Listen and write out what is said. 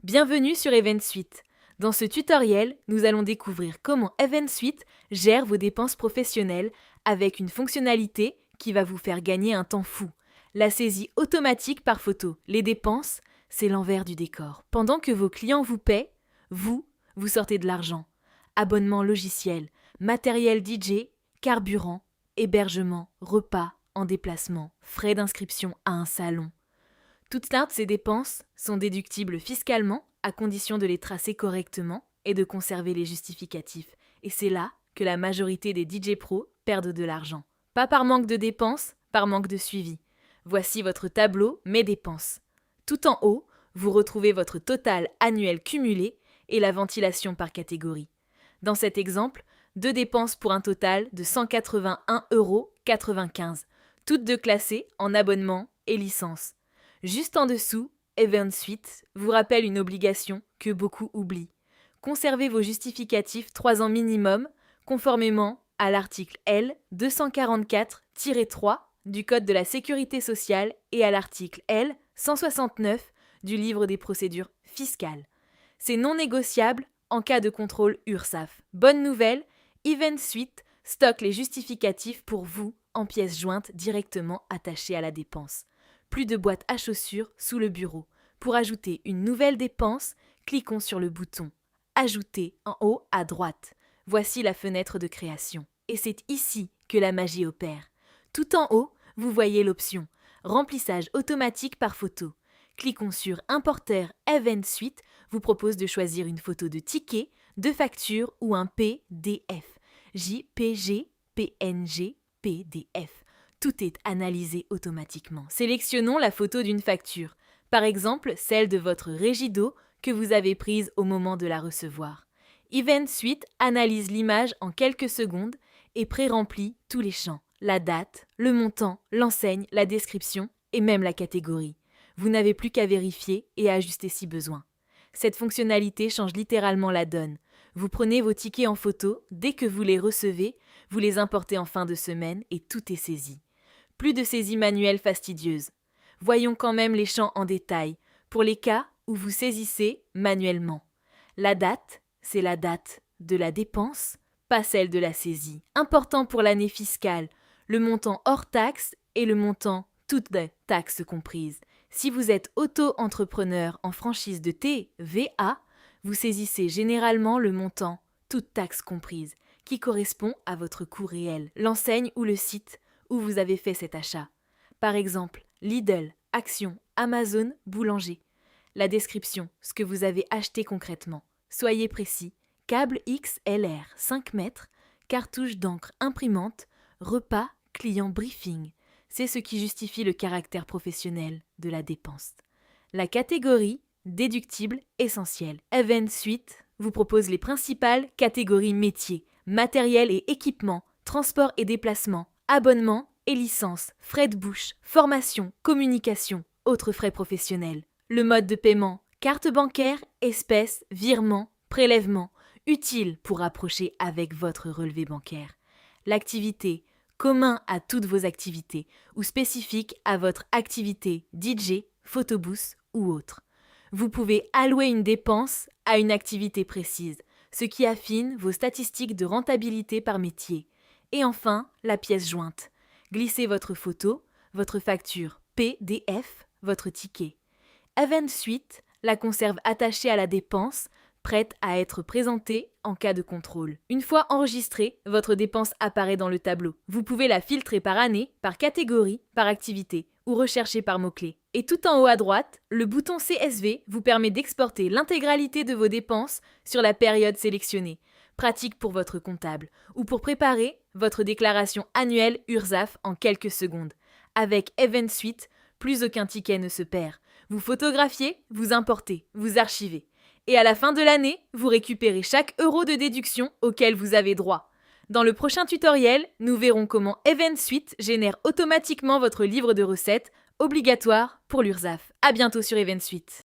Bienvenue sur EventSuite. Dans ce tutoriel, nous allons découvrir comment EventSuite gère vos dépenses professionnelles avec une fonctionnalité qui va vous faire gagner un temps fou. La saisie automatique par photo. Les dépenses, c'est l'envers du décor. Pendant que vos clients vous paient, vous sortez de l'argent. Abonnement logiciel, matériel DJ, carburant, hébergement, repas, en déplacement, frais d'inscription à un salon. Toutes ces dépenses sont déductibles fiscalement à condition de les tracer correctement et de conserver les justificatifs. Et c'est là que la majorité des DJ Pro perdent de l'argent. Pas par manque de dépenses, par manque de suivi. Voici votre tableau Mes dépenses. Tout en haut, vous retrouvez votre total annuel cumulé et la ventilation par catégorie. Dans cet exemple, 2 dépenses pour un total de 181,95 €, toutes deux classées en abonnement et licence. Juste en dessous, EventSuite vous rappelle une obligation que beaucoup oublient. Conservez vos justificatifs 3 ans minimum, conformément à l'article L 244-3 du Code de la Sécurité sociale et à l'article L 169 du Livre des procédures fiscales. C'est non négociable en cas de contrôle URSSAF. Bonne nouvelle, EventSuite stocke les justificatifs pour vous en pièces jointes directement attachées à la dépense. Plus de boîte à chaussures sous le bureau. Pour ajouter une nouvelle dépense, cliquons sur le bouton « Ajouter » en haut à droite. Voici la fenêtre de création. Et c'est ici que la magie opère. Tout en haut, vous voyez l'option « Remplissage automatique par photo ». Cliquons sur « Importer EventSuite » vous propose de choisir une photo de ticket, de facture ou un PDF. JPG, PNG, PDF. Tout est analysé automatiquement. Sélectionnons la photo d'une facture, par exemple celle de votre régie d'eau que vous avez prise au moment de la recevoir. EventSuite analyse l'image en quelques secondes et pré-remplit tous les champs, la date, le montant, l'enseigne, la description et même la catégorie. Vous n'avez plus qu'à vérifier et à ajuster si besoin. Cette fonctionnalité change littéralement la donne. Vous prenez vos tickets en photo, dès que vous les recevez, vous les importez en fin de semaine et tout est saisi. Plus de saisie manuelle fastidieuse. Voyons quand même les champs en détail, pour les cas où vous saisissez manuellement. La date, c'est la date de la dépense, pas celle de la saisie. Important pour l'année fiscale, le montant hors taxe et le montant toutes les taxes comprises. Si vous êtes auto-entrepreneur en franchise de TVA, vous saisissez généralement le montant toutes taxes comprises, qui correspond à votre coût réel, l'enseigne ou le site où vous avez fait cet achat. Par exemple, Lidl, Action, Amazon, Boulanger. La description, ce que vous avez acheté concrètement. Soyez précis. Câble XLR 5 mètres, cartouche d'encre imprimante, repas, client briefing. C'est ce qui justifie le caractère professionnel de la dépense. La catégorie déductible essentielle. EventSuite vous propose les principales catégories métiers, matériel et équipement, transport et déplacement, abonnement et licence, frais de bouche, formation, communication, autres frais professionnels. Le mode de paiement, carte bancaire, espèces, virement, prélèvement, utile pour rapprocher avec votre relevé bancaire. L'activité, commun à toutes vos activités ou spécifique à votre activité DJ, photobooth ou autre. Vous pouvez allouer une dépense à une activité précise, ce qui affine vos statistiques de rentabilité par métier. Et enfin, la pièce jointe. Glissez votre photo, votre facture PDF, votre ticket. EventSuite la conserve attachée à la dépense, prête à être présentée en cas de contrôle. Une fois enregistrée, votre dépense apparaît dans le tableau. Vous pouvez la filtrer par année, par catégorie, par activité ou rechercher par mots-clés. Et tout en haut à droite, le bouton CSV vous permet d'exporter l'intégralité de vos dépenses sur la période sélectionnée. Pratique pour votre comptable ou pour préparer votre déclaration annuelle URSSAF en quelques secondes. Avec EventSuite, plus aucun ticket ne se perd. Vous photographiez, vous importez, vous archivez. Et à la fin de l'année, vous récupérez chaque euro de déduction auquel vous avez droit. Dans le prochain tutoriel, nous verrons comment EventSuite génère automatiquement votre livre de recettes obligatoire pour l'URSSAF. À bientôt sur EventSuite.